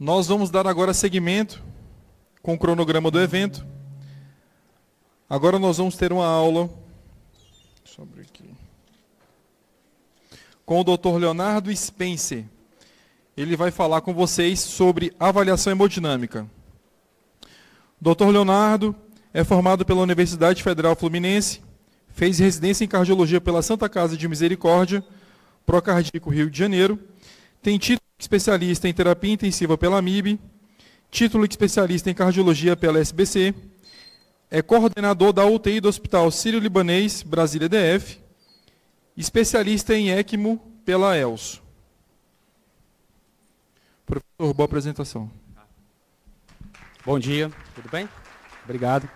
Nós vamos dar agora seguimento com o cronograma do evento. Agora nós vamos ter uma aula com o Dr. Leonardo Spencer. Ele vai falar com vocês sobre avaliação hemodinâmica. O Dr. Leonardo é formado pela Universidade Federal Fluminense, fez residência em cardiologia pela Santa Casa de Misericórdia, Procardíaco Rio de Janeiro, tem título de especialista em terapia intensiva pela MIB, título de especialista em cardiologia pela SBC, é coordenador da UTI do Hospital Sírio-Libanês, Brasília DF, especialista em ECMO pela ELSO. Professor, boa apresentação. Bom dia, tudo bem? Obrigado.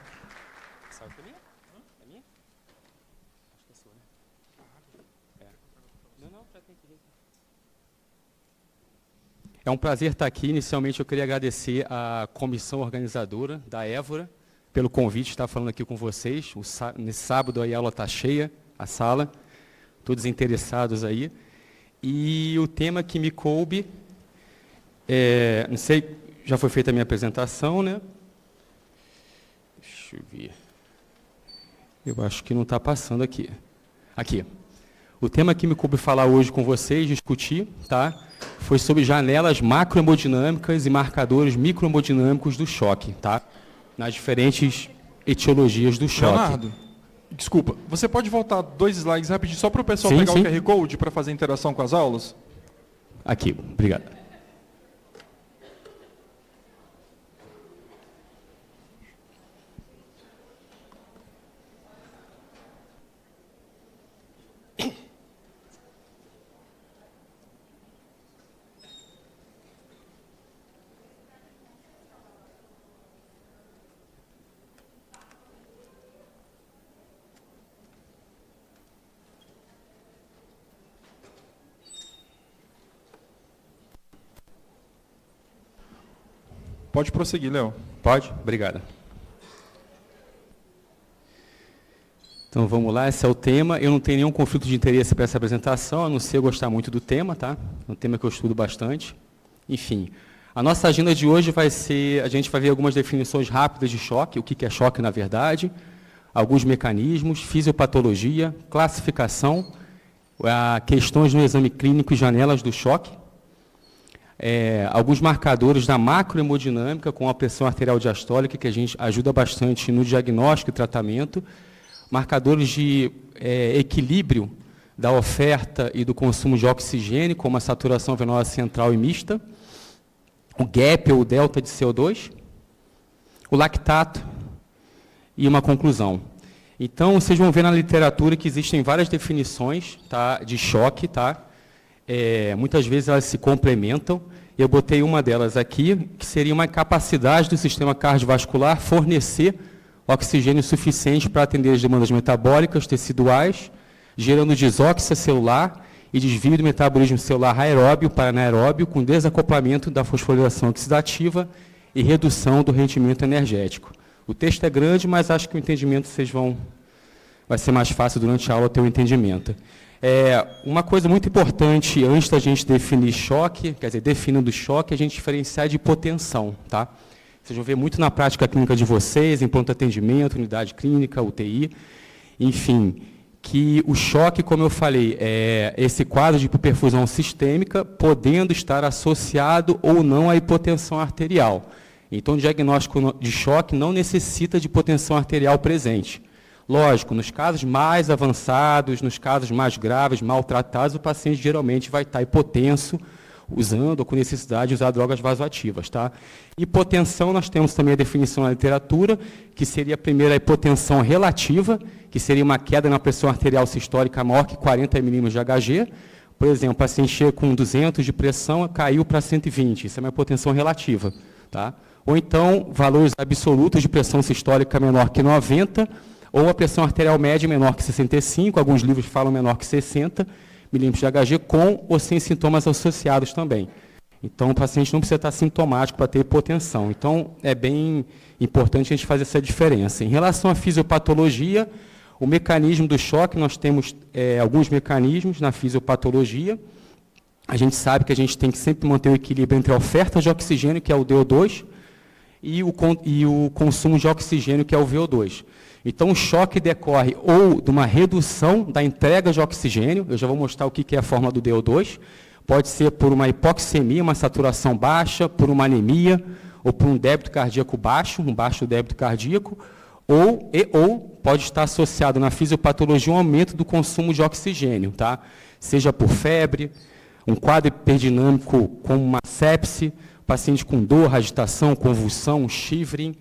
É um prazer estar aqui. Inicialmente, eu queria agradecer à comissão organizadora da Évora pelo convite de estar falando aqui com vocês. Nesse sábado aí a aula está cheia, a sala, todos interessados aí. E o tema que me coube, não sei, já foi feita a minha apresentação, né? Deixa eu ver. Eu acho que não está passando aqui. Aqui. O tema que me coube falar hoje com vocês, discutir, tá? Foi sobre janelas macrohemodinâmicas e marcadores microhemodinâmicos do choque, tá? Nas diferentes etiologias do choque. Leonardo, desculpa, você pode voltar 2 slides rapidinho, só para o pessoal Sim, pegar sim. o QR Code para fazer interação com as aulas? Aqui, obrigado. Pode prosseguir, Léo. Pode? Obrigado. Então, vamos lá, esse é o tema. Eu não tenho nenhum conflito de interesse para essa apresentação, a não ser eu gostar muito do tema, tá? É um tema que eu estudo bastante. Enfim, a nossa agenda de hoje vai ser, a gente vai ver algumas definições rápidas de choque, o que é choque na verdade, alguns mecanismos, fisiopatologia, classificação, questões no exame clínico e janelas do choque, alguns marcadores da macrohemodinâmica com a pressão arterial diastólica, que a gente ajuda bastante no diagnóstico e tratamento, marcadores de equilíbrio da oferta e do consumo de oxigênio, como a saturação venosa central e mista, o gap ou delta de CO2, o lactato e uma conclusão. Então, vocês vão ver na literatura que existem várias definições, tá, de choque, tá? Muitas vezes elas se complementam. Eu botei uma delas aqui, que seria uma capacidade do sistema cardiovascular fornecer oxigênio suficiente para atender as demandas metabólicas teciduais, gerando desóxia celular e desvio do metabolismo celular aeróbio para anaeróbio, com desacoplamento da fosforilação oxidativa e redução do rendimento energético. O texto é grande, mas acho que o entendimento vai ser mais fácil durante a aula ter o entendimento. Uma coisa muito importante antes da gente definir choque, quer dizer, definindo choque, é a gente diferenciar de hipotensão, tá? Vocês vão ver muito na prática clínica de vocês, em pronto atendimento, unidade clínica, UTI, enfim, que o choque, como eu falei, é esse quadro de hipoperfusão sistêmica, podendo estar associado ou não à hipotensão arterial. Então, o diagnóstico de choque não necessita de hipotensão arterial presente. Lógico, nos casos mais avançados, nos casos mais graves, maltratados, o paciente geralmente vai estar hipotenso, usando ou com necessidade de usar drogas vasoativas, tá? Hipotensão, nós temos também a definição na literatura, que seria a primeira hipotensão relativa, que seria uma queda na pressão arterial sistólica maior que 40 milímetros de Hg. Por exemplo, o paciente chega com 200 de pressão, caiu para 120, isso é uma hipotensão relativa, tá? Ou então, valores absolutos de pressão sistólica menor que 90, ou a pressão arterial média menor que 65, alguns livros falam menor que 60 milímetros de Hg, com ou sem sintomas associados também. Então, o paciente não precisa estar sintomático para ter hipotensão. Então, é bem importante a gente fazer essa diferença. Em relação à fisiopatologia, o mecanismo do choque, nós temos alguns mecanismos na fisiopatologia. a gente sabe que a gente tem que sempre manter o equilíbrio entre a oferta de oxigênio, que é o DO2, e o consumo de oxigênio, que é o VO2. Então, o choque decorre ou de uma redução da entrega de oxigênio, eu já vou mostrar o que é a fórmula do DO2, pode ser por uma hipoxemia, uma saturação baixa, por uma anemia, ou por um débito cardíaco baixo, um baixo débito cardíaco, ou pode estar associado na fisiopatologia um aumento do consumo de oxigênio, tá? Seja por febre, um quadro hiperdinâmico como uma sepse, paciente com dor, agitação, convulsão, shivering,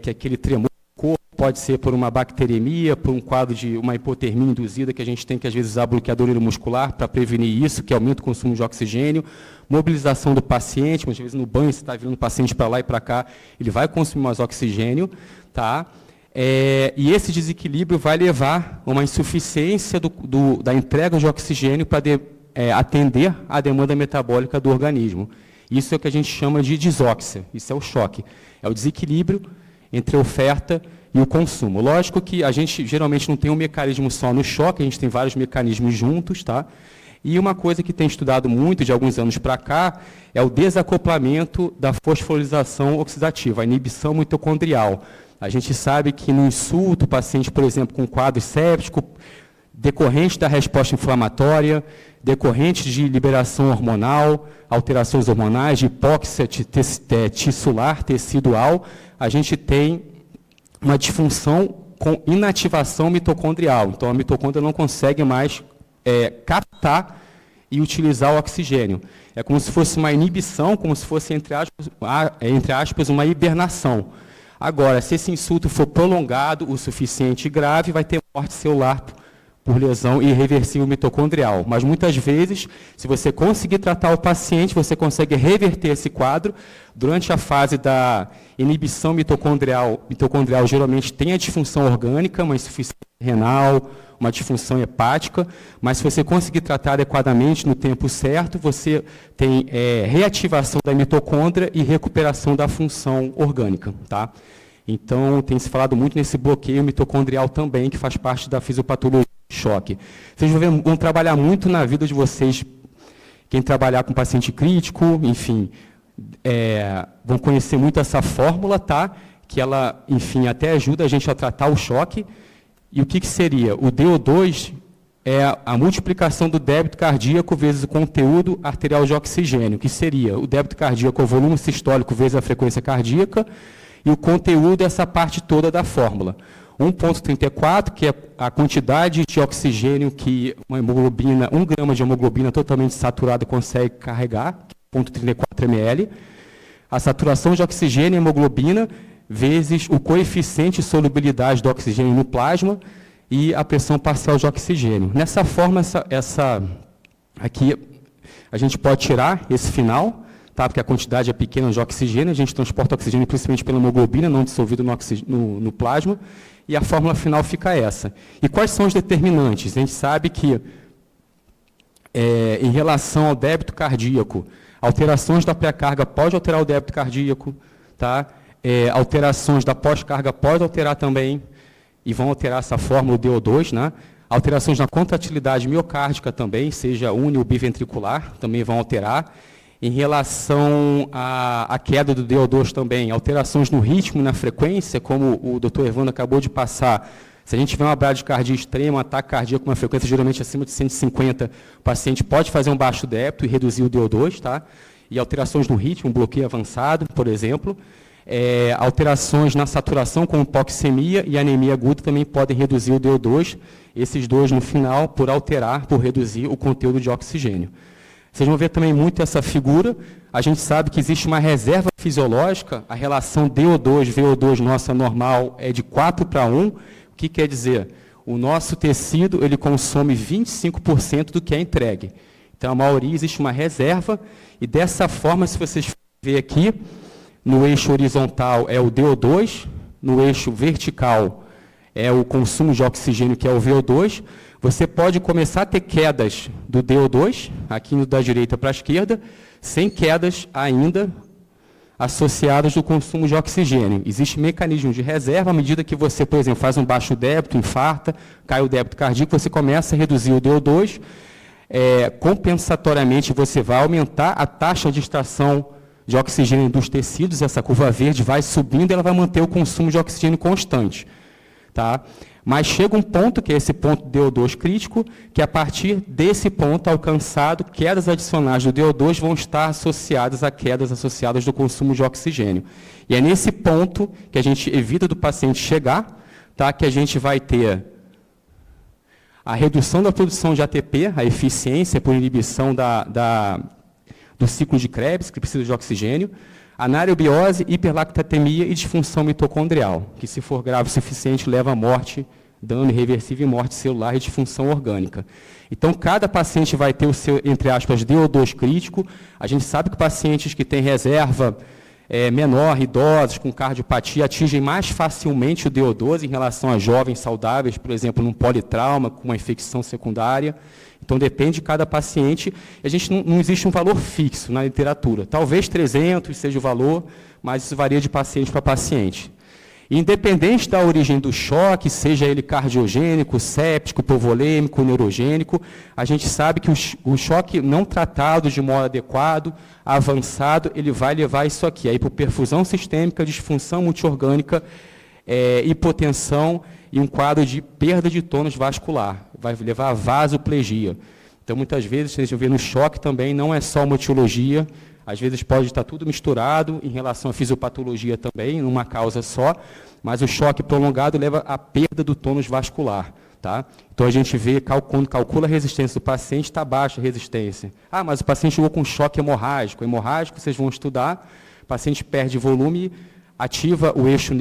que é aquele tremor do corpo, pode ser por uma bacteremia, por um quadro de uma hipotermia induzida, que a gente tem que, às vezes, usar bloqueador neuromuscular para prevenir isso, que aumenta o consumo de oxigênio, mobilização do paciente, muitas vezes no banho, você está virando o paciente para lá e para cá, ele vai consumir mais oxigênio, tá? E esse desequilíbrio vai levar a uma insuficiência da entrega de oxigênio para atender à demanda metabólica do organismo. Isso é o que a gente chama de disóxia, isso é o choque, é o desequilíbrio entre a oferta e o consumo. Lógico que a gente geralmente não tem um mecanismo só no choque, a gente tem vários mecanismos juntos, tá? E uma coisa que tem estudado muito de alguns anos para cá é o desacoplamento da fosforilação oxidativa, a inibição mitocondrial. A gente sabe que no insulto, o paciente, por exemplo, com quadro séptico, decorrente da resposta inflamatória, decorrente de liberação hormonal, alterações hormonais, de hipóxia tissular, tecidual, a gente tem uma disfunção com inativação mitocondrial. Então, a mitocôndria não consegue mais captar e utilizar o oxigênio. É como se fosse uma inibição, como se fosse, entre aspas, uma hibernação. Agora, se esse insulto for prolongado o suficiente e grave, vai ter morte celular por lesão irreversível mitocondrial. Mas, muitas vezes, se você conseguir tratar o paciente, você consegue reverter esse quadro. Durante a fase da inibição mitocondrial geralmente tem a disfunção orgânica, uma insuficiência renal, uma disfunção hepática, mas se você conseguir tratar adequadamente no tempo certo, você tem reativação da mitocôndria e recuperação da função orgânica, tá? Então, tem se falado muito nesse bloqueio mitocondrial também, que faz parte da fisiopatologia de choque. Vocês vão trabalhar muito na vida de vocês, quem trabalhar com paciente crítico, enfim, vão conhecer muito essa fórmula, tá? Que ela, enfim, até ajuda a gente a tratar o choque. E o que seria? O DO2 é a multiplicação do débito cardíaco vezes o conteúdo arterial de oxigênio, que seria o débito cardíaco, o volume sistólico vezes a frequência cardíaca, e o conteúdo é essa parte toda da fórmula. 1,34, que é a quantidade de oxigênio que uma hemoglobina, 1 grama de hemoglobina totalmente saturada consegue carregar, 0,34 ml. A saturação de oxigênio e hemoglobina vezes o coeficiente de solubilidade do oxigênio no plasma e a pressão parcial de oxigênio. Nessa forma, aqui a gente pode tirar esse final, tá? Porque a quantidade é pequena de oxigênio, a gente transporta oxigênio principalmente pela hemoglobina, não dissolvido no plasma, e a fórmula final fica essa. E quais são os determinantes? A gente sabe que, em relação ao débito cardíaco, alterações da pré-carga pode alterar o débito cardíaco, tá? Alterações da pós-carga pode alterar também, e vão alterar essa fórmula, o DO2, né? Alterações na contratilidade miocárdica também, seja uni ou biventricular, também vão alterar. Em relação à queda do DO2 também, alterações no ritmo e na frequência, como o Dr. Evandro acabou de passar. Se a gente tiver uma bradicardia extrema, um ataque cardíaco com uma frequência geralmente acima de 150, o paciente pode fazer um baixo débito e reduzir o DO2, tá? E alterações no ritmo, um bloqueio avançado, por exemplo. Alterações na saturação, como hipoxemia e anemia aguda, também podem reduzir o DO2. Esses dois, no final, por reduzir o conteúdo de oxigênio. Vocês vão ver também muito essa figura. A gente sabe que existe uma reserva fisiológica, a relação DO2-VO2 nossa normal é de 4:1. O que quer dizer? O nosso tecido ele consome 25% do que é entregue. Então, a maioria existe uma reserva, e dessa forma, se vocês verem aqui, no eixo horizontal é o DO2, no eixo vertical é o consumo de oxigênio, que é o VO2. Você pode começar a ter quedas do DO2, aqui indo da direita para a esquerda, sem quedas ainda associadas do consumo de oxigênio. Existe mecanismo de reserva, à medida que você, por exemplo, faz um baixo débito, infarta, cai o débito cardíaco, você começa a reduzir o DO2. compensatoriamente você vai aumentar a taxa de extração de oxigênio dos tecidos, essa curva verde vai subindo e ela vai manter o consumo de oxigênio constante. Tá? Mas chega um ponto, que é esse ponto DO2 crítico, que a partir desse ponto alcançado, quedas adicionais do DO2 vão estar associadas a quedas associadas do consumo de oxigênio. E é nesse ponto que a gente evita do paciente chegar, tá? Que a gente vai ter a redução da produção de ATP, a eficiência por inibição do ciclo de Krebs, que precisa de oxigênio, anaerobiose, hiperlactatemia e disfunção mitocondrial, que se for grave o suficiente leva à morte, dano irreversível e morte celular e disfunção orgânica. Então, cada paciente vai ter o seu, entre aspas, DO2 crítico. A gente sabe que pacientes que têm reserva menor, idosos com cardiopatia, atingem mais facilmente o DO2 em relação a jovens saudáveis, por exemplo, num politrauma, com uma infecção secundária. Então, depende de cada paciente. A gente não existe um valor fixo na literatura. Talvez 300 seja o valor, mas isso varia de paciente para paciente. Independente da origem do choque, seja ele cardiogênico, séptico, hipovolêmico, neurogênico, a gente sabe que o choque não tratado de modo adequado, avançado, ele vai levar isso aqui, a hipoperfusão sistêmica, disfunção multiorgânica, hipotensão e um quadro de perda de tônus vascular, vai levar a vasoplegia. Então, muitas vezes, a gente vê no choque também, não é só uma etiologia, às vezes pode estar tudo misturado em relação à fisiopatologia também, numa causa só, mas o choque prolongado leva à perda do tônus vascular. Tá? Então, a gente vê, quando calcula a resistência do paciente, está baixa a resistência. Ah, mas o paciente chegou com choque hemorrágico. Hemorrágico, vocês vão estudar, o paciente perde volume, ativa o eixo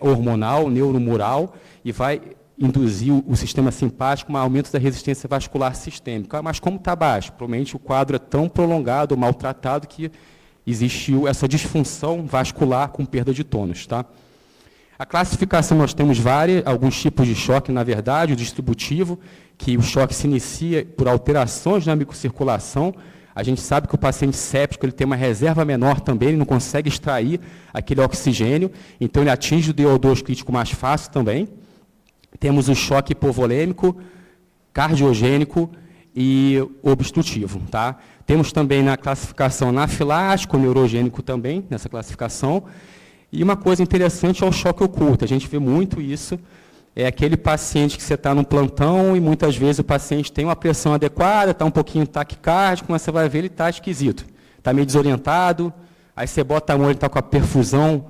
hormonal, neuromural, e vai induzir o sistema simpático a um aumento da resistência vascular sistêmica. Mas como está baixo? Provavelmente o quadro é tão prolongado, maltratado, que existiu essa disfunção vascular com perda de tônus. Tá? A classificação, nós temos alguns tipos de choque, na verdade, o distributivo, que o choque se inicia por alterações na microcirculação. A gente sabe que o paciente séptico ele tem uma reserva menor também, ele não consegue extrair aquele oxigênio, então ele atinge o DO2 crítico mais fácil também. Temos o choque hipovolêmico, cardiogênico e obstrutivo. Tá? Temos também na classificação anafilático, neurogênico também, nessa classificação. E uma coisa interessante é o choque oculto. A gente vê muito isso. É aquele paciente que você está no plantão e muitas vezes o paciente tem uma pressão adequada, está um pouquinho taquicárdico, mas você vai ver ele está esquisito. Está meio desorientado, aí você bota a mão, ele está com a perfusão,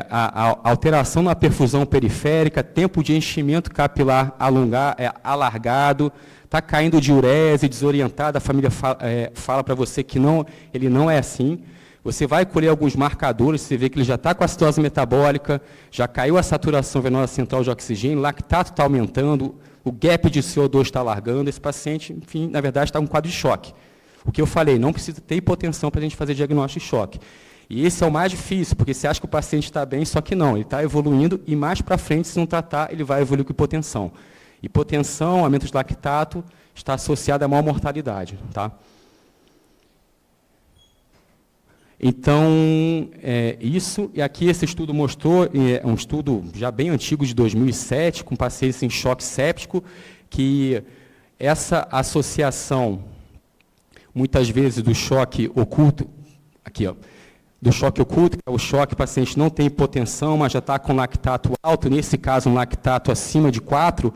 a alteração na perfusão periférica, tempo de enchimento capilar alargado, está caindo diurese, desorientado, a família fala para você que ele não é assim. Você vai colher alguns marcadores, você vê que ele já está com acidose metabólica, já caiu a saturação venosa central de oxigênio, lactato está aumentando, o gap de CO2 está alargando, esse paciente, enfim, na verdade, está com um quadro de choque. O que eu falei, não precisa ter hipotensão para a gente fazer diagnóstico de choque. E esse é o mais difícil, porque você acha que o paciente está bem, só que não, ele está evoluindo e mais para frente, se não tratar, ele vai evoluir com hipotensão. Hipotensão, aumento de lactato, está associado a maior mortalidade. Tá? Então, isso, e aqui esse estudo mostrou, é um estudo já bem antigo, de 2007, com pacientes em choque séptico, que essa associação, muitas vezes, do choque oculto, aqui, ó, do choque oculto, que é o choque, o paciente não tem hipotensão, mas já está com lactato alto, nesse caso, um lactato acima de 4,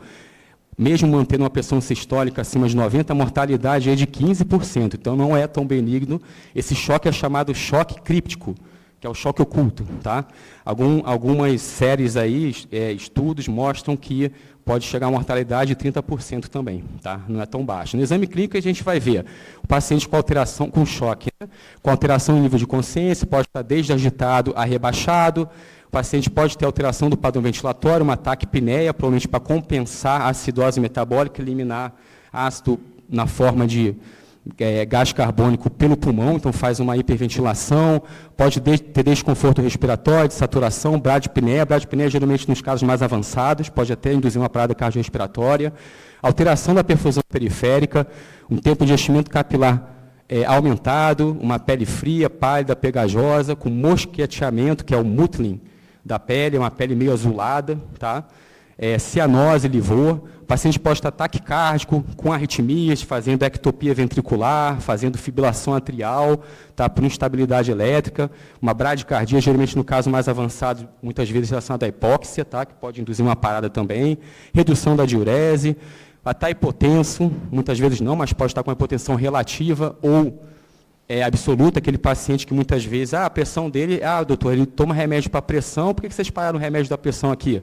mesmo mantendo uma pressão sistólica acima de 90, a mortalidade é de 15%, então não é tão benigno. Esse choque é chamado choque críptico, que é o choque oculto. Tá? Algumas séries aí, estudos, mostram que pode chegar a mortalidade de 30% também, tá? Não é tão baixo. No exame clínico, a gente vai ver o paciente com alteração, com choque, né? Com alteração em nível de consciência, pode estar desde agitado a rebaixado. O paciente pode ter alteração do padrão ventilatório, uma taquipneia, provavelmente para compensar a acidose metabólica, eliminar ácido na forma de gás carbônico pelo pulmão, então faz uma hiperventilação, pode ter desconforto respiratório, de saturação, bradipneia geralmente nos casos mais avançados, pode até induzir uma parada cardiorrespiratória, alteração da perfusão periférica, um tempo de enchimento capilar aumentado, uma pele fria, pálida, pegajosa, com mosqueteamento, que é o mutlin da pele, uma pele meio azulada, tá? cianose, livor. O paciente pode estar taquicárdico, com arritmias, fazendo ectopia ventricular, fazendo fibrilação atrial, tá, por instabilidade elétrica, uma bradicardia, geralmente no caso mais avançado, muitas vezes relacionada à hipóxia, tá, que pode induzir uma parada também, redução da diurese, está hipotenso, muitas vezes não, mas pode estar com uma hipotensão relativa ou absoluta, aquele paciente que muitas vezes, a pressão dele, doutor, ele toma remédio para pressão, por que vocês pararam o remédio da pressão aqui?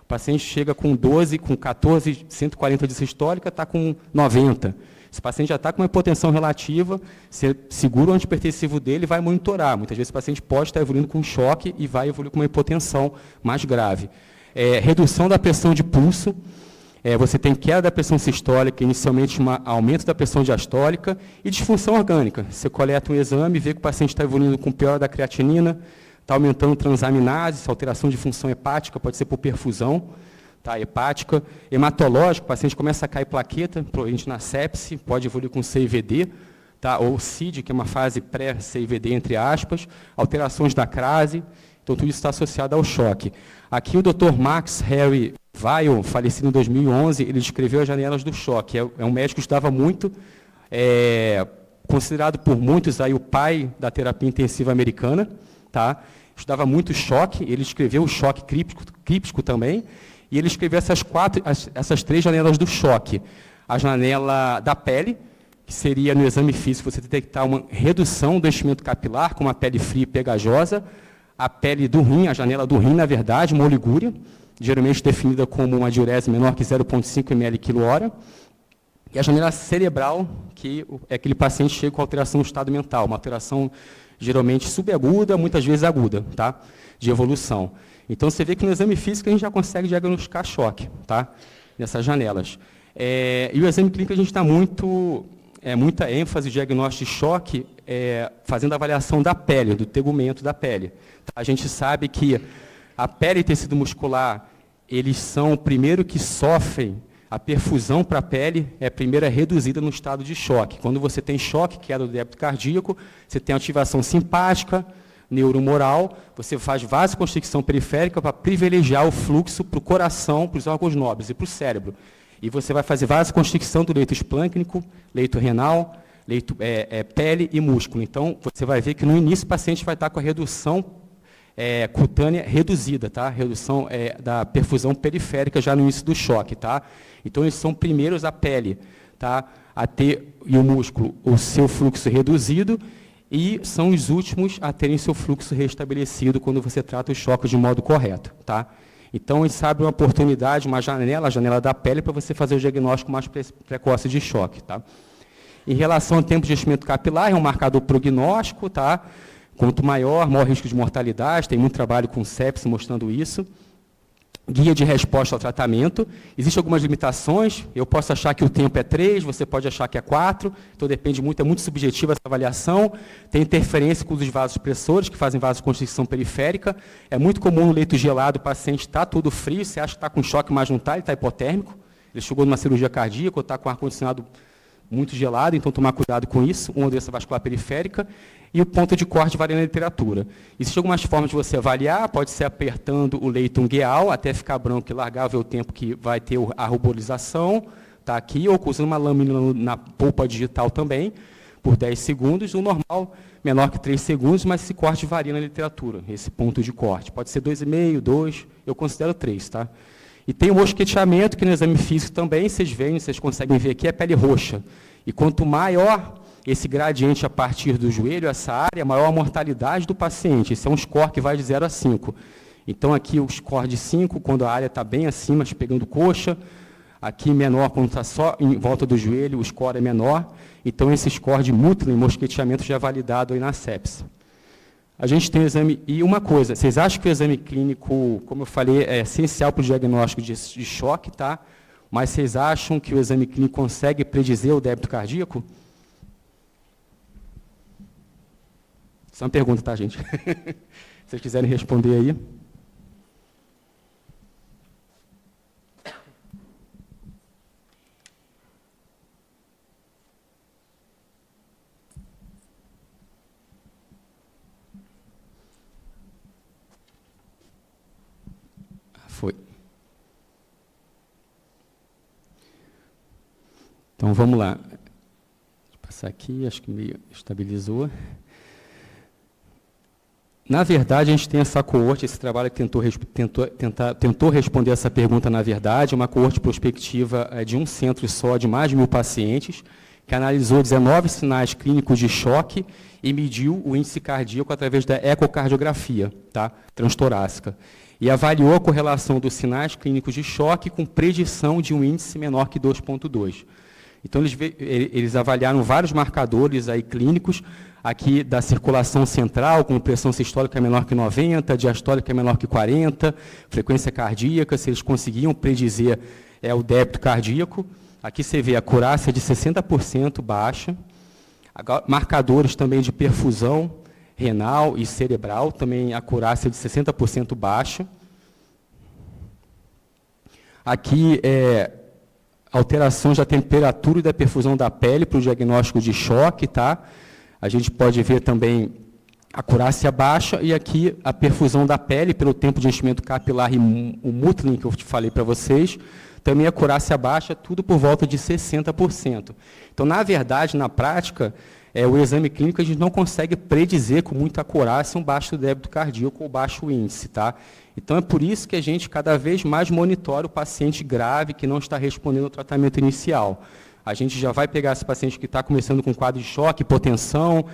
O paciente chega com 12, com 14, 140 de sistólica, está com 90. Esse paciente já está com uma hipotensão relativa, você segura o antipertensivo dele e vai monitorar. Muitas vezes o paciente pode estar evoluindo com choque e vai evoluir com uma hipotensão mais grave. Redução da pressão de pulso, você tem queda da pressão sistólica, inicialmente um aumento da pressão diastólica e disfunção orgânica. Você coleta um exame, vê que o paciente está evoluindo com piora da creatinina, está aumentando transaminase, alteração de função hepática, pode ser por perfusão, tá, hepática. Hematológico, o paciente começa a cair plaqueta, provavelmente na sepse, pode evoluir com CIVD, tá, ou CID, que é uma fase pré-CIVD, entre aspas, alterações da crase, então tudo isso está associado ao choque. Aqui o Dr. Max Harry Weil, falecido em 2011, ele descreveu as janelas do choque. É um médico que estudava muito, considerado por muitos aí o pai da terapia intensiva americana, tá? Estudava muito choque, ele escreveu o choque críptico também, e ele escreveu essas 3 janelas do choque. A janela da pele, que seria no exame físico você detectar uma redução do enchimento capilar, com uma pele fria e pegajosa, a pele do rim, a janela do rim, na verdade, uma oligúria, geralmente definida como uma diurese menor que 0,5 ml/hora, e a janela cerebral, que é aquele paciente chega com alteração do estado mental, uma alteração geralmente subaguda, muitas vezes aguda, tá? De evolução. Então, você vê que no exame físico a gente já consegue diagnosticar choque, tá? Nessas janelas. E o exame clínico a gente está muita ênfase no diagnóstico de choque, fazendo a avaliação da pele, do tegumento da pele. A gente sabe que a pele e tecido muscular, eles são o primeiro que sofrem. A perfusão para a pele primeiro é reduzida no estado de choque. Quando você tem choque, queda do débito cardíaco, você tem ativação simpática, neuromoral, você faz vasoconstricção periférica para privilegiar o fluxo para o coração, para os órgãos nobres e para o cérebro. E você vai fazer vasoconstricção do leito esplâncnico, leito renal, leito, pele e músculo. Então, você vai ver que no início o paciente vai estar com a redução cutânea reduzida, tá? Redução da perfusão periférica já no início do choque, tá? Então, eles são primeiros a pele, tá? A ter, e o músculo, o seu fluxo reduzido, e são os últimos a terem seu fluxo restabelecido quando você trata o choque de modo correto, tá? Então, eles abrem uma oportunidade, uma janela, a janela da pele, para você fazer o diagnóstico mais precoce de choque, tá? Em relação ao tempo de enchimento capilar, é um marcador prognóstico, tá? Quanto maior risco de mortalidade, tem muito trabalho com sepsis mostrando isso. Guia de resposta ao tratamento. Existem algumas limitações, eu posso achar que o tempo é 3, você pode achar que é 4, então depende muito, é muito subjetiva essa avaliação. Tem interferência com os vasopressores, que fazem vasoconstricção periférica. É muito comum no leito gelado, o paciente está todo frio, você acha que está com choque, mas não está, ele está hipotérmico. Ele chegou numa cirurgia cardíaca ou está com ar-condicionado muito gelado, então tomar cuidado com isso, uma doença vascular periférica, e o ponto de corte varia na literatura. Existem algumas formas de você avaliar, pode ser apertando o leito ungueal, até ficar branco e largar, ver o tempo que vai ter a ruborização, tá aqui, ou usando uma lâmina na polpa digital também, por 10 segundos, o normal menor que 3 segundos, mas esse corte varia na literatura, esse ponto de corte. Pode ser 2,5, 2, eu considero 3, tá? E tem o mosqueteamento, que no exame físico também, vocês conseguem ver aqui, é pele roxa. E quanto maior esse gradiente a partir do joelho, essa área, maior a mortalidade do paciente. Esse é um score que vai de 0 a 5. Então, aqui o score de 5, quando a área está bem acima, pegando coxa. Aqui menor, quando está só em volta do joelho, o score é menor. Então, esse score de mútuo e mosqueteamento já é validado aí na sepse. A gente tem o exame, e uma coisa, vocês acham que o exame clínico, como eu falei, é essencial para o diagnóstico de choque, tá? Mas vocês acham que o exame clínico consegue predizer o débito cardíaco? Isso é uma pergunta, tá, gente? Se vocês quiserem responder aí. Foi. Então, vamos lá. Deixa eu passar aqui, acho que meio estabilizou. Na verdade, a gente tem essa coorte, esse trabalho que tentou responder essa pergunta, na verdade, uma coorte prospectiva de um centro só, de mais de 1.000 pacientes, que analisou 19 sinais clínicos de choque e mediu o índice cardíaco através da ecocardiografia, tá? Transtorácica, e avaliou a correlação dos sinais clínicos de choque com predição de um índice menor que 2,2. Então, eles avaliaram vários marcadores aí clínicos, aqui da circulação central, com pressão sistólica menor que 90, diastólica menor que 40, frequência cardíaca, se eles conseguiam predizer o débito cardíaco. Aqui você vê a acurácia de 60% baixa, marcadores também de perfusão renal e cerebral, também acurácia de 60% baixa. Aqui alterações da temperatura e da perfusão da pele para o diagnóstico de choque, tá? A gente pode ver também a acurácia baixa e aqui a perfusão da pele pelo tempo de enchimento capilar e o Mutlin que eu te falei para vocês, também a acurácia baixa, tudo por volta de 60%. Então, na verdade, na prática, o exame clínico a gente não consegue predizer com muita acurácia um baixo débito cardíaco ou baixo índice, tá? Então, é por isso que a gente cada vez mais monitora o paciente grave que não está respondendo ao tratamento inicial. A gente já vai pegar esse paciente que está começando com quadro de choque, hipotensão.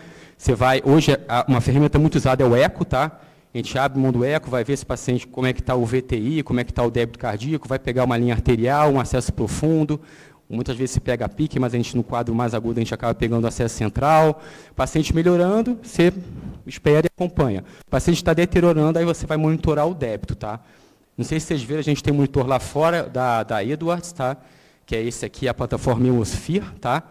Hoje, uma ferramenta muito usada é o eco, tá? A gente abre mão do eco, vai ver esse paciente como é que está o VTI, como é que está o débito cardíaco, vai pegar uma linha arterial, um acesso profundo. Muitas vezes se pega pique, mas a gente no quadro mais agudo a gente acaba pegando o acesso central. O paciente melhorando, você espera e acompanha. O paciente está deteriorando, aí você vai monitorar o débito, tá? Não sei se vocês viram, a gente tem um monitor lá fora da Edwards, tá? Que é esse aqui, a plataforma Hemisphere, tá?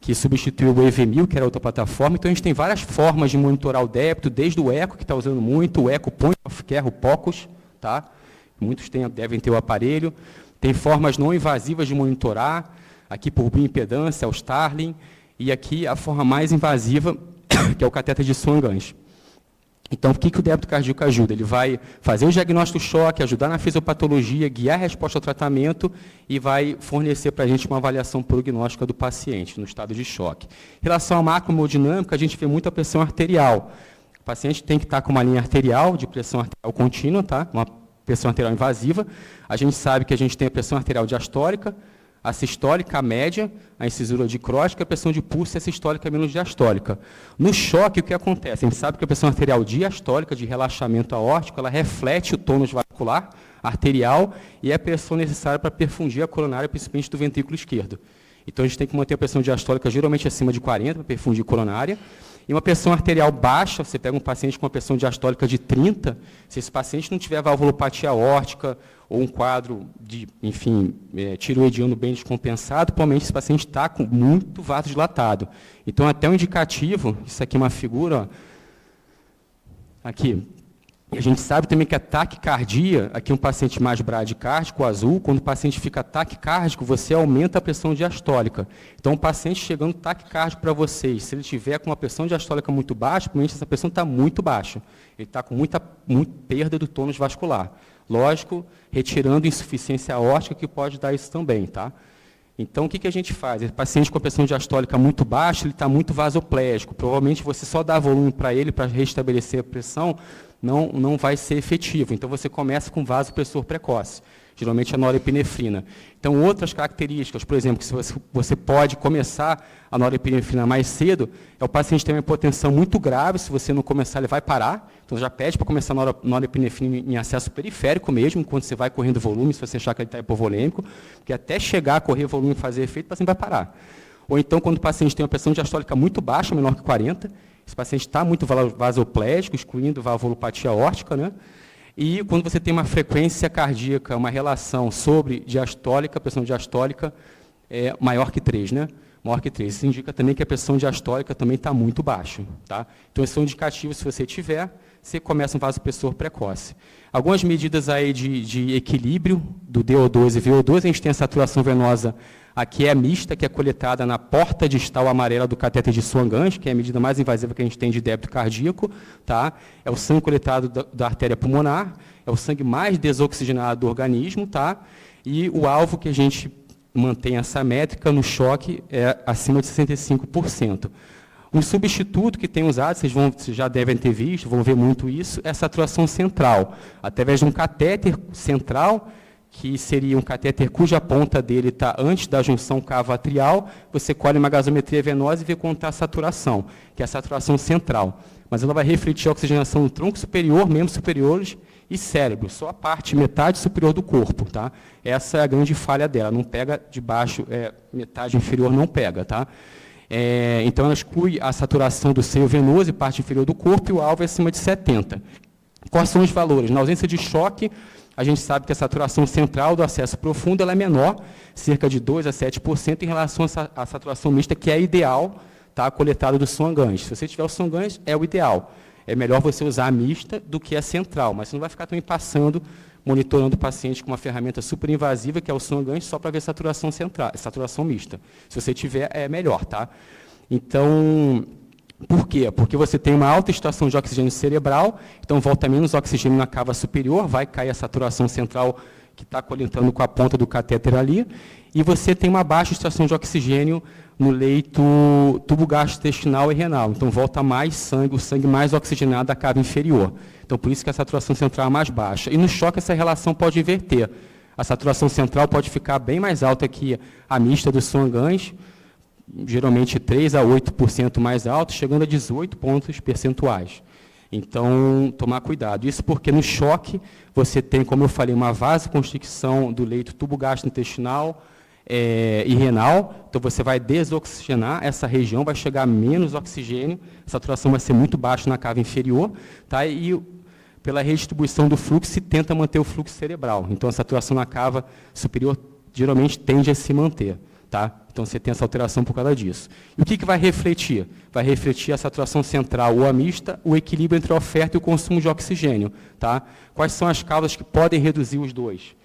Que substituiu o EV1000, que era outra plataforma. Então, a gente tem várias formas de monitorar o débito, desde o eco, que está usando muito, o eco point of care, o POCUS, tá? Muitos devem ter o aparelho. Tem formas não invasivas de monitorar, aqui por bioimpedância, o Starling, e aqui a forma mais invasiva, que é o cateter de Swan-Ganz. Então, o que o débito cardíaco ajuda? Ele vai fazer o diagnóstico do choque, ajudar na fisiopatologia, guiar a resposta ao tratamento e vai fornecer para a gente uma avaliação prognóstica do paciente no estado de choque. Em relação à macrohemodinâmica, a gente vê muita pressão arterial. O paciente tem que estar com uma linha arterial, de pressão arterial contínua, tá? Uma pressão arterial invasiva. A gente sabe que a gente tem a pressão arterial diastólica, a sistólica, a média, a incisura dicrótica, a pressão de pulso e a sistólica menos diastólica. No choque, o que acontece? A gente sabe que a pressão arterial diastólica, de relaxamento aórtico, ela reflete o tônus vascular arterial e é a pressão necessária para perfundir a coronária, principalmente do ventrículo esquerdo. Então, a gente tem que manter a pressão diastólica geralmente acima de 40 para perfundir coronária. E uma pressão arterial baixa, você pega um paciente com uma pressão diastólica de 30, se esse paciente não tiver valvulopatia aórtica ou um quadro de, enfim, tiroidiano bem descompensado, provavelmente esse paciente está com muito vaso dilatado. Então, até um indicativo, isso aqui é uma figura, ó, aqui, a gente sabe também que a taquicardia, aqui um paciente mais bradicárdico, azul, quando o paciente fica taquicárdico, você aumenta a pressão diastólica. Então, o paciente chegando taquicárdico para vocês, se ele tiver com uma pressão diastólica muito baixa, provavelmente essa pressão está muito baixa. Ele está com muita perda do tônus vascular. Lógico, retirando insuficiência aórtica, que pode dar isso também, tá? Então, o que a gente faz? O paciente com a pressão diastólica muito baixa, ele está muito vasoplégico. Provavelmente, você só dá volume para ele para restabelecer a pressão, não vai ser efetivo. Então, você começa com vasopressor precoce, geralmente a norepinefrina. Então, outras características, por exemplo, que você pode começar a norepinefrina mais cedo, o paciente tem uma hipotensão muito grave, se você não começar, ele vai parar. Então, já pede para começar a norepinefrina em acesso periférico mesmo, quando você vai correndo volume, se você achar que ele está hipovolêmico, porque até chegar a correr volume e fazer efeito, o paciente vai parar. Ou então, quando o paciente tem uma pressão diastólica muito baixa, menor que 40, esse paciente está muito vasoplégico, excluindo valvulopatia aórtica, né? E quando você tem uma frequência cardíaca, uma relação sobre diastólica, pressão diastólica maior que 3, né? Maior que 3. Isso indica também que a pressão diastólica também está muito baixa, tá? Então, esses são indicativos, se você tiver, você começa um vasopressor precoce. Algumas medidas aí de equilíbrio do DO2 e VO2, a gente tem a saturação venosa, aqui é mista, que é coletada na porta distal amarela do cateter de Swan-Ganz, que é a medida mais invasiva que a gente tem de débito cardíaco, tá? É o sangue coletado da artéria pulmonar, é o sangue mais desoxigenado do organismo, tá? E o alvo que a gente mantém essa métrica, no choque é acima de 65%. Um substituto que tem usado, vocês já devem ter visto, vão ver muito isso, é a saturação central. Através de um catéter central, que seria um catéter cuja ponta dele está antes da junção cavo-atrial, você colhe uma gasometria venosa e vê quanto está a saturação, que é a saturação central. Mas ela vai refletir a oxigenação no tronco superior, membros superiores e cérebro, só a parte, metade superior do corpo. Tá? Essa é a grande falha dela, não pega de baixo, metade inferior não pega. Tá? Então, ela exclui a saturação do seio venoso e parte inferior do corpo, e o alvo é acima de 70. Quais são os valores? Na ausência de choque, a gente sabe que a saturação central do acesso profundo ela é menor, cerca de 2% a 7%, em relação à saturação mista, que é ideal, tá, coletada do Swan-Ganz. Se você tiver o Swan-Ganz, é o ideal. É melhor você usar a mista do que a central, mas você não vai ficar também passando, monitorando o paciente com uma ferramenta super invasiva, que é o Swan-Ganz, só para ver saturação central, saturação mista. Se você tiver, é melhor. Tá? Então, por quê? Porque você tem uma alta extração de oxigênio cerebral, então volta menos oxigênio na cava superior, vai cair a saturação central que está coletando com a ponta do catéter ali, e você tem uma baixa extração de oxigênio no leito tubo gastrointestinal e renal. Então, volta mais sangue, o sangue mais oxigenado da cava inferior. Então, por isso que a saturação central é mais baixa. E no choque, essa relação pode inverter. A saturação central pode ficar bem mais alta que a mista do Swan-Ganz, geralmente 3% a 8% mais alto, chegando a 18 pontos percentuais. Então, tomar cuidado. Isso porque no choque você tem, como eu falei, uma vasoconstricção do leito tubo gastrointestinal e renal. Então, você vai desoxigenar essa região, vai chegar a menos oxigênio, a saturação vai ser muito baixa na cava inferior, tá? E pela redistribuição do fluxo, se tenta manter o fluxo cerebral. Então, a saturação na cava superior geralmente tende a se manter. Tá? Então, você tem essa alteração por causa disso. E o que vai refletir? Vai refletir a saturação central ou a mista, o equilíbrio entre a oferta e o consumo de oxigênio. Tá? Quais são as causas que podem reduzir os dois?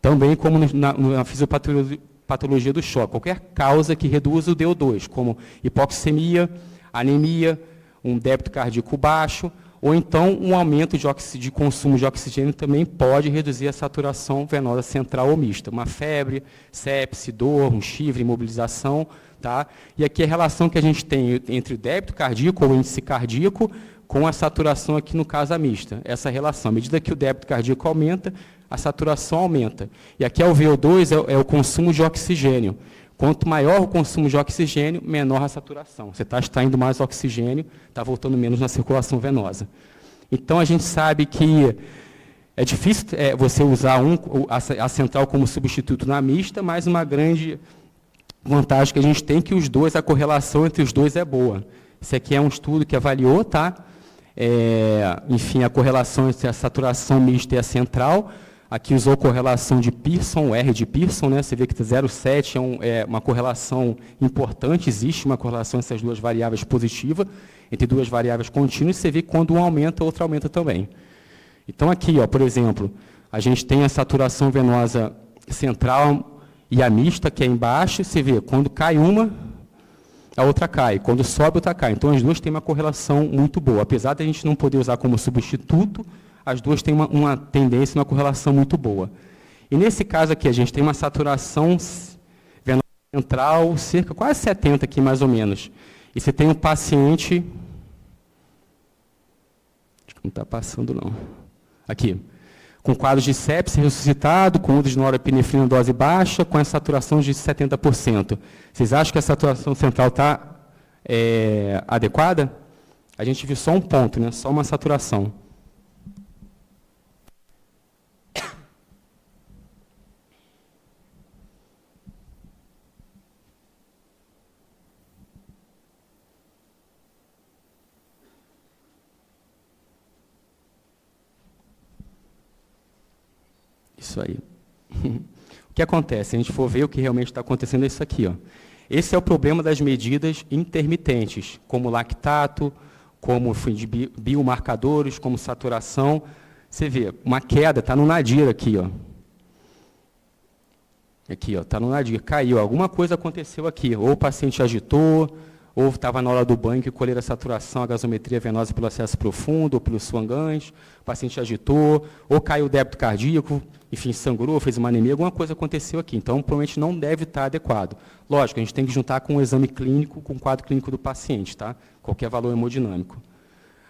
Também, como na fisiopatologia do choque, qualquer causa que reduza o DO2, como hipoxemia, anemia, um débito cardíaco baixo, ou então um aumento de consumo de oxigênio também pode reduzir a saturação venosa central ou mista. Uma febre, sepse, dor, um chifre, imobilização. Tá? E aqui a relação que a gente tem entre o débito cardíaco ou índice cardíaco com a saturação aqui no caso a mista. Essa relação, à medida que o débito cardíaco aumenta, a saturação aumenta. E aqui é o VO2, é o consumo de oxigênio. Quanto maior o consumo de oxigênio, menor a saturação. Você está extraindo mais oxigênio, está voltando menos na circulação venosa. Então, a gente sabe que é difícil você usar a central como substituto na mista, mas uma grande vantagem que a gente tem é que os dois, a correlação entre os dois é boa. Esse aqui é um estudo que avaliou, tá? Enfim, a correlação entre a saturação mista e a central. Aqui usou correlação de Pearson, o R de Pearson, né? Você vê que 0,7 é uma correlação importante, existe uma correlação entre essas duas variáveis positiva, entre duas variáveis contínuas, e você vê que quando um aumenta, o outro aumenta também. Então, aqui, ó, por exemplo, a gente tem a saturação venosa central e a mista, que é embaixo, você vê, quando cai uma, a outra cai, quando sobe, a outra cai. Então, as duas têm uma correlação muito boa. Apesar de a gente não poder usar como substituto, as duas têm uma tendência, uma correlação muito boa. E nesse caso aqui, a gente tem uma saturação venosa central, quase 70 aqui, mais ou menos. E você tem um paciente... Acho que não está passando, não. Aqui. Com quadros de sepse ressuscitado, com uso de norepinefrina dose baixa, com a saturação de 70%. Vocês acham que a saturação central está adequada? A gente viu só um ponto, né? Só uma saturação. Isso aí. O que acontece? Se a gente for ver o que realmente está acontecendo é isso aqui. Ó. Esse é o problema das medidas intermitentes, como lactato, como de biomarcadores, como saturação. Você vê, uma queda, está no nadir aqui. Ó. Aqui, está no nadir, caiu. Alguma coisa aconteceu aqui. Ou o paciente agitou, ou estava na hora do banho que colheram a saturação, a gasometria venosa pelo acesso profundo, ou pelo swangans, o paciente agitou, ou caiu o débito cardíaco, enfim, sangrou, fez uma anemia, alguma coisa aconteceu aqui. Então, provavelmente não deve estar adequado. Lógico, a gente tem que juntar com o exame clínico, com o quadro clínico do paciente, tá? Qualquer valor hemodinâmico.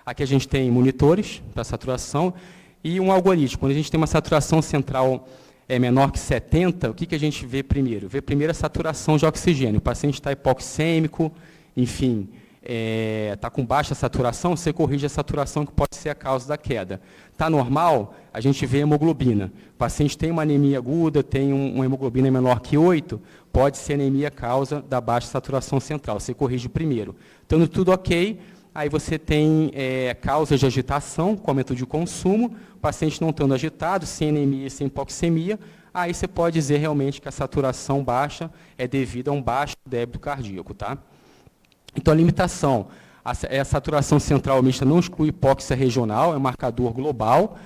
Aqui a gente tem monitores para saturação e um algoritmo. Quando a gente tem uma saturação central menor que 70, o que a gente vê primeiro? Vê primeiro a saturação de oxigênio. O paciente está hipoxêmico, enfim, está com baixa saturação, você corrige a saturação, que pode ser a causa da queda. Está normal, a gente vê a hemoglobina. O paciente tem uma anemia aguda, tem uma hemoglobina menor que 8, pode ser anemia causa da baixa saturação central. Você corrige primeiro. Estando tudo ok, aí você tem causas de agitação, com aumento de consumo, o paciente não estando agitado, sem anemia e sem hipoxemia, aí você pode dizer realmente que a saturação baixa é devido a um baixo débito cardíaco, tá? Então, a limitação, a saturação central mista não exclui hipóxia regional, é um marcador global.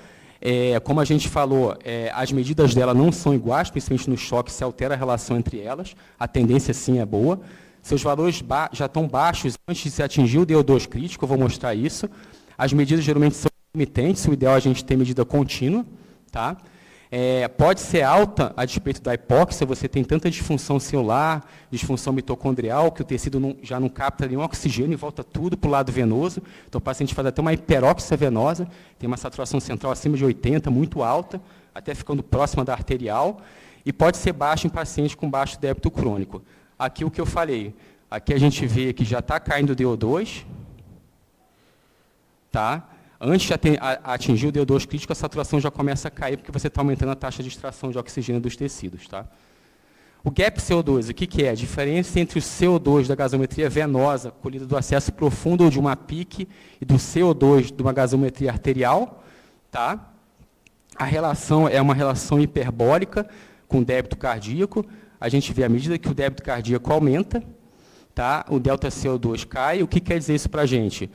Como a gente falou, as medidas dela não são iguais, principalmente no choque, se altera a relação entre elas, a tendência sim é boa. Seus valores já estão baixos antes de se atingir o DO2 crítico, eu vou mostrar isso. As medidas geralmente são limitentes, o ideal é a gente ter medida contínua, tá? Pode ser alta a despeito da hipóxia, você tem tanta disfunção celular, disfunção mitocondrial, que o tecido já não capta nenhum oxigênio e volta tudo para o lado venoso. Então, o paciente faz até uma hiperóxia venosa, tem uma saturação central acima de 80, muito alta, até ficando próxima da arterial, e pode ser baixa em paciente com baixo débito crônico. Aqui o que eu falei, aqui a gente vê que já está caindo o DO2, tá? Antes de atingir o DO2 crítico, a saturação já começa a cair, porque você está aumentando a taxa de extração de oxigênio dos tecidos. Tá? O gap CO2, o que é? A diferença entre o CO2 da gasometria venosa, colhida do acesso profundo ou de uma PIC, e do CO2 de uma gasometria arterial. Tá? A relação é uma relação hiperbólica com débito cardíaco. A gente vê à medida que o débito cardíaco aumenta, tá? O delta CO2 cai. O que quer dizer isso para a gente?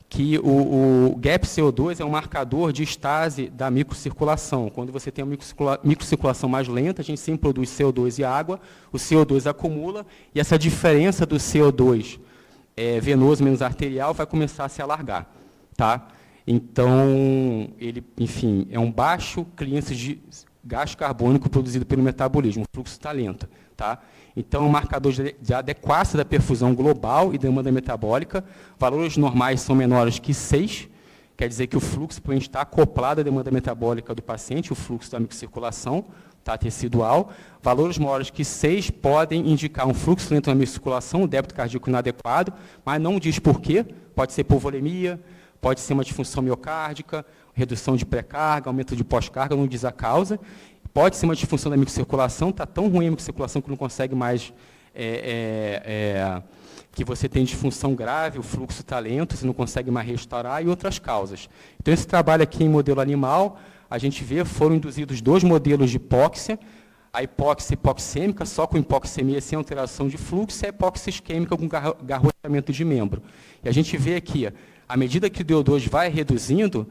Que o gap CO2 é um marcador de estase da microcirculação. Quando você tem uma microcirculação mais lenta, a gente sempre produz CO2 e água, o CO2 acumula, e essa diferença do CO2 venoso menos arterial vai começar a se alargar. Tá? Então, ele, enfim, é um baixo clearance de gás carbônico produzido pelo metabolismo, o fluxo está lento. Tá? Então, é um marcador de adequácia da perfusão global e demanda metabólica. Valores normais são menores que 6, quer dizer que o fluxo está acoplado à demanda metabólica do paciente, o fluxo da microcirculação, tá, tecidual. Valores maiores que 6 podem indicar um fluxo lento na microcirculação, um débito cardíaco inadequado, mas não diz por quê. Pode ser hipovolemia, pode ser uma disfunção miocárdica, redução de pré-carga, aumento de pós-carga, não diz a causa. Pode ser uma disfunção da microcirculação, está tão ruim a microcirculação que não consegue mais, que você tem disfunção grave, o fluxo está lento, você não consegue mais restaurar, e outras causas. Então, esse trabalho aqui em modelo animal, a gente vê, foram induzidos 2 modelos de hipóxia, a hipóxia hipoxêmica, só com hipoxemia sem alteração de fluxo, e a hipóxia isquêmica com garroteamento de membro. E a gente vê aqui, à medida que o DO2 vai reduzindo,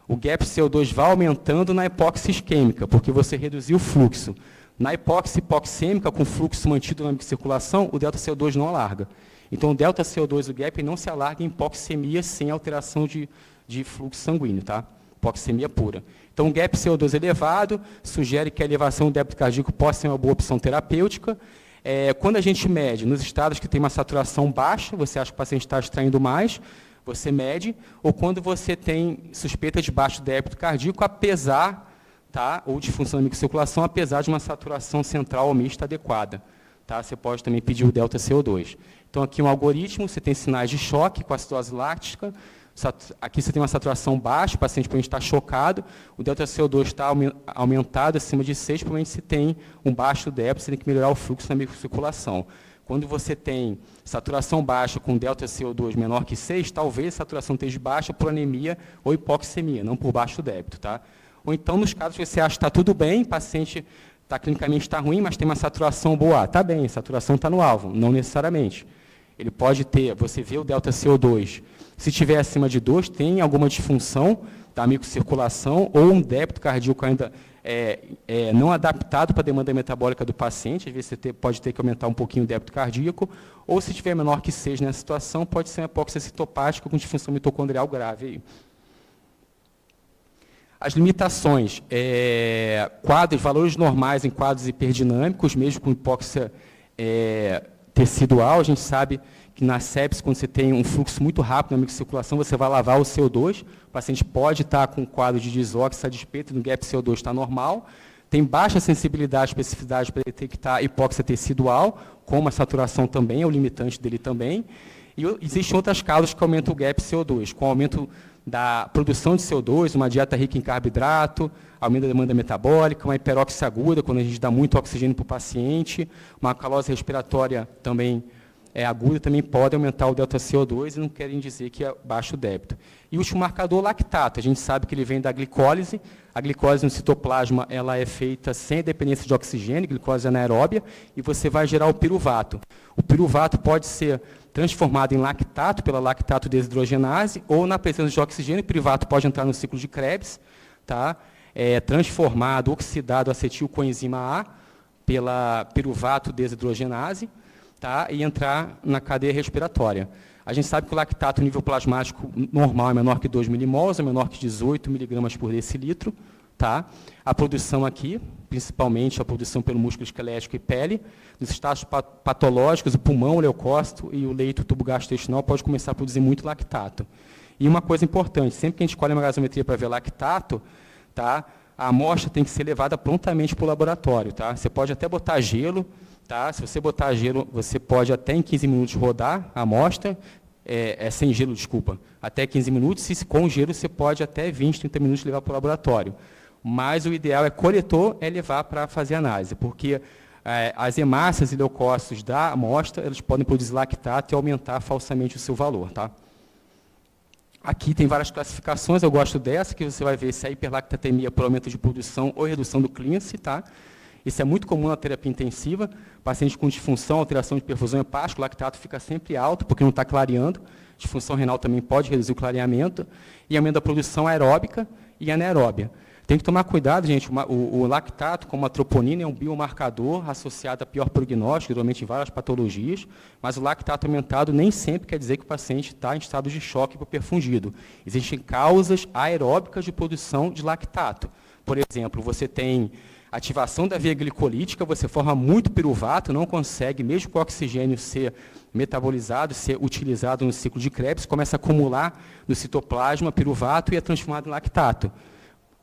o gap CO2 vai aumentando na hipóxia isquêmica, porque você reduziu o fluxo. Na hipóxia hipoxêmica, com fluxo mantido na circulação, o delta CO2 não alarga. Então, o delta CO2 do gap não se alarga em hipoxemia sem alteração de fluxo sanguíneo, tá? Hipoxemia pura. Então, o gap CO2 elevado sugere que a elevação do débito cardíaco possa ser uma boa opção terapêutica. Quando a gente mede nos estados que tem uma saturação baixa, você acha que o paciente está extraindo mais, você mede, ou quando você tem suspeita de baixo débito cardíaco, apesar, tá, ou disfunção da microcirculação, apesar de uma saturação central ou mista adequada. Tá? Você pode também pedir o delta CO2. Então, aqui um algoritmo, você tem sinais de choque com acidose láctica, aqui você tem uma saturação baixa, o paciente provavelmente está chocado, o delta CO2 está aumentado acima de 6, provavelmente se tem um baixo débito, você tem que melhorar o fluxo na microcirculação. Quando você tem saturação baixa com delta CO2 menor que 6, talvez a saturação esteja baixa por anemia ou hipoxemia, não por baixo débito. Tá? Ou então, nos casos que você acha que está tudo bem, o paciente clinicamente está ruim, mas tem uma saturação boa. Está bem, a saturação está no alvo, não necessariamente. Ele pode ter, você vê o delta CO2, se estiver acima de 2, tem alguma disfunção da microcirculação ou um débito cardíaco ainda não adaptado para a demanda metabólica do paciente, às vezes você pode ter que aumentar um pouquinho o débito cardíaco, ou se tiver menor que 6 nessa situação, pode ser uma hipóxia citopática com disfunção mitocondrial grave. Aí. As limitações, valores normais em quadros hiperdinâmicos, mesmo com hipóxia tecidual, a gente sabe que na sepse, quando você tem um fluxo muito rápido na microcirculação, você vai lavar o CO2, o paciente pode estar com um quadro de desóxido, a despeito do gap CO2 está normal, tem baixa sensibilidade e especificidade para detectar hipóxia tecidual, como a saturação também, é o limitante dele também, e existem outras causas que aumentam o gap CO2, com o aumento da produção de CO2, uma dieta rica em carboidrato, aumento da demanda metabólica, uma hiperóxia aguda, quando a gente dá muito oxigênio para o paciente, uma calose respiratória também aguda, também pode aumentar o delta CO2 e não querem dizer que é baixo débito. E o último marcador, lactato. A gente sabe que ele vem da glicólise. A glicólise no citoplasma ela é feita sem dependência de oxigênio, glicose anaeróbia, e você vai gerar o piruvato. O piruvato pode ser transformado em lactato pela lactato desidrogenase, ou na presença de oxigênio, o piruvato pode entrar no ciclo de Krebs, tá? Transformado, oxidado acetil coenzima A pela piruvato desidrogenase, tá? E entrar na cadeia respiratória. A gente sabe que o lactato, nível plasmático normal, é menor que 2 milimols, é menor que 18 miligramas por decilitro. Tá? A produção aqui, principalmente a produção pelo músculo esquelético e pele, nos estágios patológicos, o pulmão, o leucócito e o leito tubo gastrointestinal pode começar a produzir muito lactato. E uma coisa importante, sempre que a gente escolhe uma gasometria para ver lactato, tá? A amostra tem que ser levada prontamente para o laboratório. Tá? Você pode até botar gelo, tá? Se você botar gelo, você pode até em 15 minutos rodar a amostra, sem gelo, desculpa, até 15 minutos, se com gelo você pode até 20, 30 minutos levar para o laboratório. Mas o ideal coletor levar para fazer análise, porque as hemácias e leucócitos da amostra, eles podem produzir lactato e aumentar falsamente o seu valor. Tá? Aqui tem várias classificações, eu gosto dessa, que você vai ver se é hiperlactatemia por aumento de produção ou redução do clearance, tá? Isso é muito comum na terapia intensiva, paciente com disfunção, alteração de perfusão hepática, o lactato fica sempre alto, porque não está clareando, disfunção renal também pode reduzir o clareamento, e aumento da produção aeróbica e anaeróbia. Tem que tomar cuidado, gente, o lactato, como a troponina, é um biomarcador associado a pior prognóstico, geralmente em várias patologias, mas o lactato aumentado nem sempre quer dizer que o paciente está em estado de choque hipoperfundido. Existem causas aeróbicas de produção de lactato. Por exemplo, você tem ativação da via glicolítica, você forma muito piruvato, não consegue, mesmo com o oxigênio ser metabolizado, ser utilizado no ciclo de Krebs, começa a acumular no citoplasma piruvato e é transformado em lactato.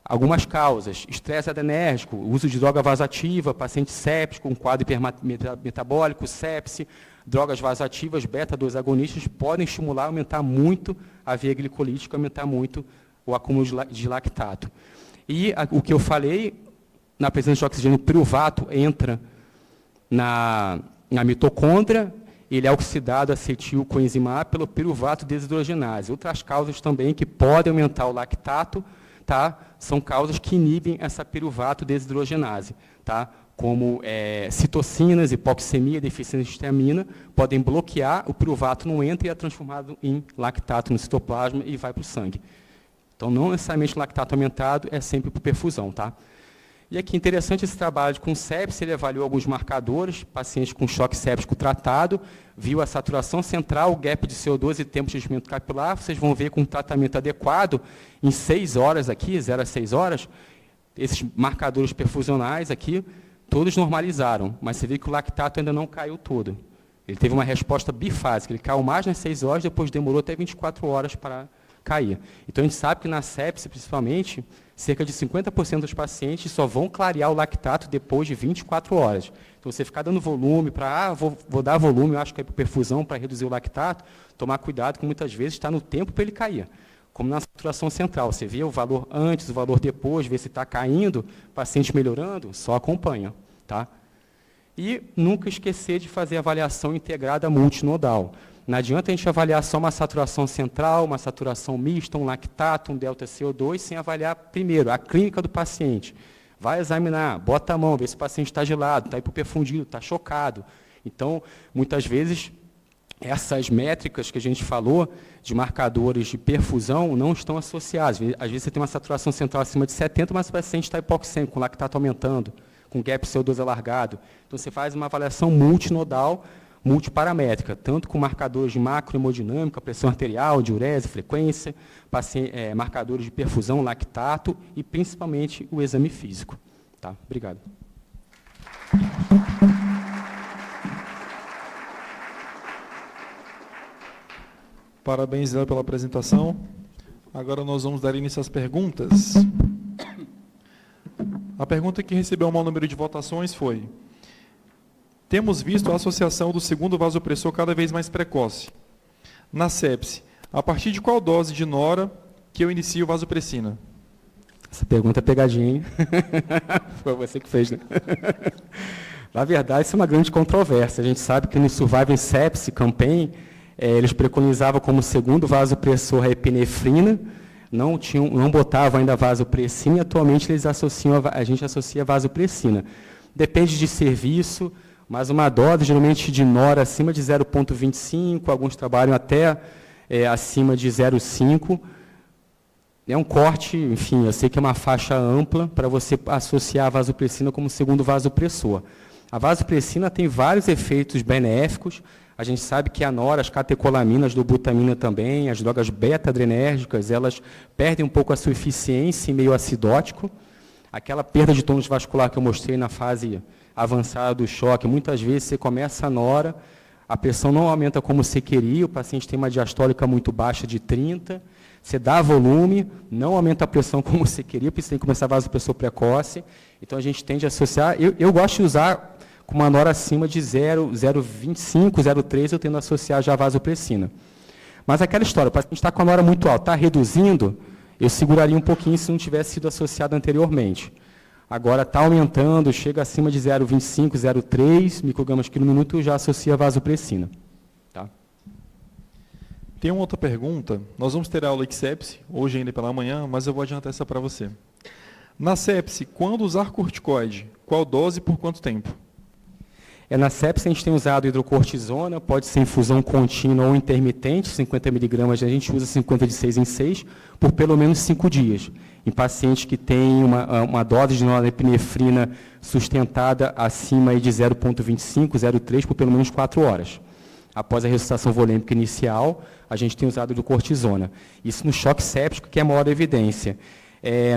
Algumas causas, estresse adrenérgico, uso de droga vasoativa, paciente séptico, um quadro hipermetabólico, sepse, drogas vasoativas, beta-2 agonistas, podem estimular, aumentar muito a via glicolítica, aumentar muito o acúmulo de lactato. E o que eu falei, na presença de oxigênio, o piruvato entra na mitocôndria, ele é oxidado acetil coenzima A pelo piruvato desidrogenase. Outras causas também que podem aumentar o lactato, tá? São causas que inibem essa piruvato desidrogenase, tá? Como citocinas, hipoxemia, deficiência de histamina, podem bloquear, o piruvato não entra e é transformado em lactato no citoplasma e vai para o sangue. Então, não necessariamente o lactato aumentado é sempre por perfusão. Tá? E aqui, interessante esse trabalho com sepse, ele avaliou alguns marcadores, pacientes com choque séptico tratado, viu a saturação central, o gap de CO2 e tempo de enchimento capilar, vocês vão ver com um tratamento adequado, em 6 horas aqui, 0 a 6 horas, esses marcadores perfusionais aqui, todos normalizaram, mas você vê que o lactato ainda não caiu todo. Ele teve uma resposta bifásica, ele caiu mais nas 6 horas, depois demorou até 24 horas para cair. Então, a gente sabe que na sepse, principalmente, cerca de 50% dos pacientes só vão clarear o lactato depois de 24 horas. Então, você ficar dando volume para, vou dar volume, eu acho que é perfusão para reduzir o lactato, tomar cuidado que muitas vezes está no tempo para ele cair. Como na saturação central, você vê o valor antes, o valor depois, vê se está caindo, paciente melhorando, só acompanha. Tá? E nunca esquecer de fazer avaliação integrada multinodal. Não adianta a gente avaliar só uma saturação central, uma saturação mista, um lactato, um delta CO2, sem avaliar primeiro a clínica do paciente. Vai examinar, bota a mão, vê se o paciente está gelado, está hipoperfundido, está chocado. Então, muitas vezes, essas métricas que a gente falou, de marcadores de perfusão, não estão associadas. Às vezes você tem uma saturação central acima de 70, mas o paciente está hipoxêmico, com lactato aumentando, com gap CO2 alargado. Então, você faz uma avaliação multinodal, multiparamétrica, tanto com marcadores de macrohemodinâmica, pressão arterial, diurese, frequência, marcadores de perfusão, lactato e, principalmente, o exame físico. Tá? Obrigado. Parabéns, Léo, pela apresentação. Agora nós vamos dar início às perguntas. A pergunta que recebeu o maior número de votações foi: temos visto a associação do segundo vasopressor cada vez mais precoce. Na sepse, a partir de qual dose de nora que eu inicio vasopressina? Essa pergunta é pegadinha, hein? Foi você que fez, né? Na verdade, isso é uma grande controvérsia. A gente sabe que no Survival Sepsis Campaign, eles preconizavam como segundo vasopressor a epinefrina, não botavam ainda vasopressina, e atualmente a gente associa vasopressina. Depende de serviço, mas uma dose, geralmente, de nora acima de 0,25, alguns trabalham até acima de 0,5. É um corte, enfim, eu sei que é uma faixa ampla para você associar a vasopressina como segundo vasopressor. A vasopressina tem vários efeitos benéficos. A gente sabe que a nora, as catecolaminas, dobutamina também, as drogas beta-adrenérgicas, elas perdem um pouco a sua eficiência em meio acidótico. Aquela perda de tônus vascular que eu mostrei na fase avançada do choque, muitas vezes você começa a nora, a pressão não aumenta como você queria, o paciente tem uma diastólica muito baixa de 30, você dá volume, não aumenta a pressão como você queria, porque você tem que começar a vasopressor precoce. Então, a gente tende a associar. Eu gosto de usar com uma nora acima de 0,25, 0,3, eu tendo a associar já a vasopressina. Mas aquela história, o paciente está com a nora muito alta, está reduzindo, eu seguraria um pouquinho se não tivesse sido associado anteriormente. Agora está aumentando, chega acima de 0,25, 0,3 microgramas por minuto, eu já associo a vasopressina. Tá? Tem uma outra pergunta. Nós vamos ter aula de sepse, hoje ainda pela manhã, mas eu vou adiantar essa para você. Na sepse, quando usar corticoide, qual dose e por quanto tempo? Na sepse a gente tem usado hidrocortisona, pode ser infusão contínua ou intermitente, 50 miligramas, a gente usa 50 de 6 em 6, por pelo menos 5 dias. Em pacientes que têm uma dose de norepinefrina sustentada acima de 0,25, 0,3 por pelo menos 4 horas. Após a ressuscitação volêmica inicial, a gente tem usado hidrocortisona. Isso no choque séptico, que é a maior evidência.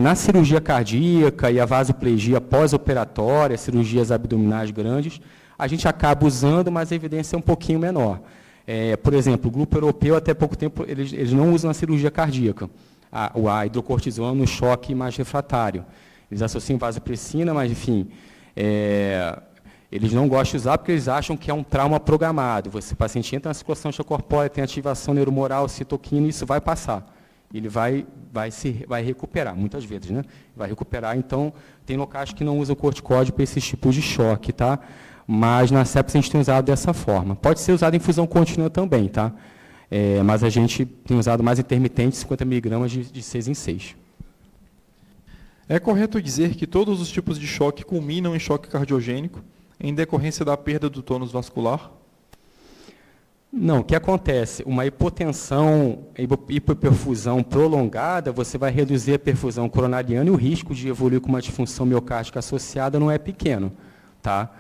Na cirurgia cardíaca e a vasoplegia pós-operatória, cirurgias abdominais grandes, a gente acaba usando, mas a evidência é um pouquinho menor. Por exemplo, o grupo europeu, até pouco tempo, eles não usam na cirurgia cardíaca, a hidrocortisona no choque mais refratário. Eles associam vasopressina, mas, enfim, eles não gostam de usar porque eles acham que é um trauma programado. O paciente entra na circulação extracorpórea, tem ativação neuromoral, citoquina, isso vai passar. Ele vai recuperar, muitas vezes, né? Vai recuperar, então, tem locais que não usam corticóide para esses tipos de choque, tá? Mas na sepsis a gente tem usado dessa forma. Pode ser usado em infusão contínua também, tá? Mas a gente tem usado mais intermitente, 50 miligramas de 6 em 6. É correto dizer que todos os tipos de choque culminam em choque cardiogênico, em decorrência da perda do tônus vascular? Não, o que acontece? Uma hipotensão, hipoperfusão prolongada, você vai reduzir a perfusão coronariana e o risco de evoluir com uma disfunção miocárdica associada não é pequeno, tá?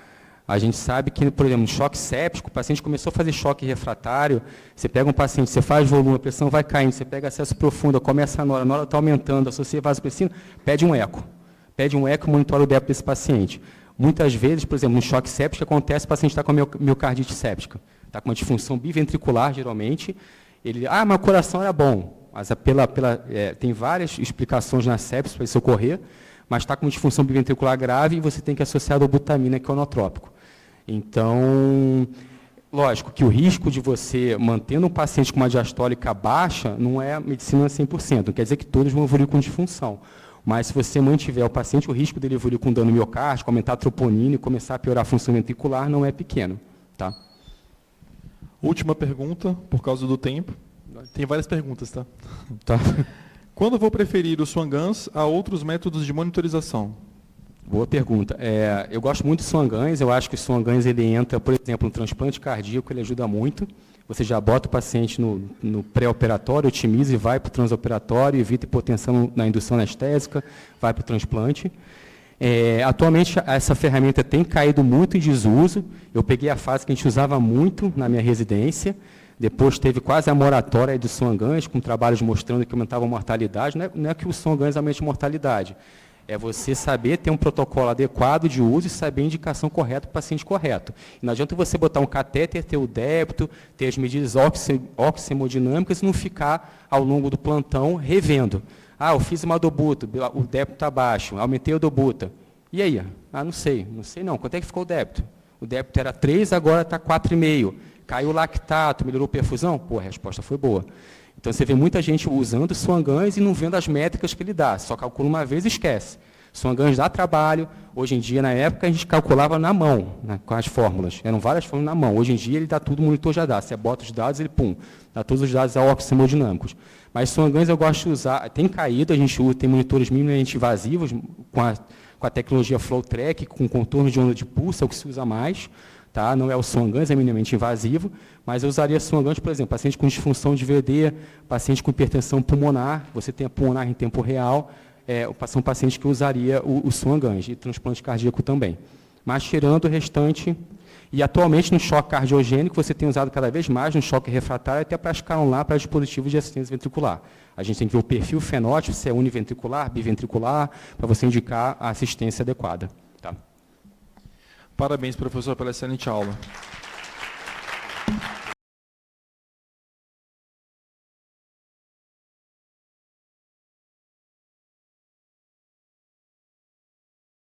A gente sabe que, por exemplo, no choque séptico, o paciente começou a fazer choque refratário, você pega um paciente, você faz volume, a pressão vai caindo, você pega acesso profundo, começa a nora está aumentando, associa vasopressina, pede um eco. Pede um eco e monitora o débito desse paciente. Muitas vezes, por exemplo, no choque séptico, acontece, o paciente está com miocardite séptica, está com uma disfunção biventricular, geralmente, mas o coração era bom, mas tem várias explicações na sepsis para isso ocorrer, mas está com uma disfunção biventricular grave e você tem que associar a dobutamina, que é onotrópico. Então, lógico que o risco de você, mantendo um paciente com uma diastólica baixa, não é medicina 100%, não quer dizer que todos vão evoluir com disfunção. Mas se você mantiver o paciente, o risco dele evoluir com dano miocárdico, aumentar a troponina e começar a piorar a função ventricular não é pequeno. Tá? Última pergunta, por causa do tempo. Tem várias perguntas, tá? Tá. Quando vou preferir o Swan-Ganz a outros métodos de monitorização? Boa pergunta. Eu gosto muito do Swan-Ganz, eu acho que o Swan-Ganz ele entra, por exemplo, no transplante cardíaco, ele ajuda muito. Você já bota o paciente no pré-operatório, otimiza e vai para o transoperatório, evita hipotensão na indução anestésica, vai para o transplante. Atualmente, essa ferramenta tem caído muito em desuso. Eu peguei a fase que a gente usava muito na minha residência, depois teve quase a moratória do Swan-Ganz, com trabalhos mostrando que aumentava a mortalidade. Não é que o Swan-Ganz aumente a mortalidade, é você saber ter um protocolo adequado de uso e saber a indicação correta para o paciente correto. E não adianta você botar um catéter, ter o débito, ter as medidas oxi-hemodinâmicas e não ficar, ao longo do plantão, revendo. Eu fiz uma dobuta, o débito está baixo, aumentei a dobuta. E aí? Não sei não. Quanto é que ficou o débito? O débito era 3, agora está 4,5. Caiu o lactato, melhorou a perfusão? A resposta foi boa. Então, você vê muita gente usando o Swan-Ganz e não vendo as métricas que ele dá. Só calcula uma vez e esquece. Swan-Ganz dá trabalho. Hoje em dia, na época, a gente calculava na mão, com as fórmulas. Eram várias fórmulas na mão. Hoje em dia, ele dá tudo, o monitor já dá. Você bota os dados, ele, dá todos os dados oxi-hemodinâmicos. Mas Swan-Ganz eu gosto de usar. Tem caído, a gente usa, tem monitores minimamente invasivos, com a tecnologia FlowTrack, com contorno de onda de pulso, é o que se usa mais. Tá? Não é o Swan-Ganz, é minimamente invasivo, mas eu usaria Swan-Ganz, por exemplo, paciente com disfunção de VD, paciente com hipertensão pulmonar, você tem a pulmonar em tempo real, são pacientes que eu usaria o Swan-Ganz, e transplante cardíaco também. Mas tirando o restante, e atualmente no choque cardiogênico, você tem usado cada vez mais no choque refratário, até para escalar para dispositivos de assistência ventricular. A gente tem que ver o perfil o fenótipo, se é univentricular, biventricular, para você indicar a assistência adequada. Parabéns, professor, pela excelente aula.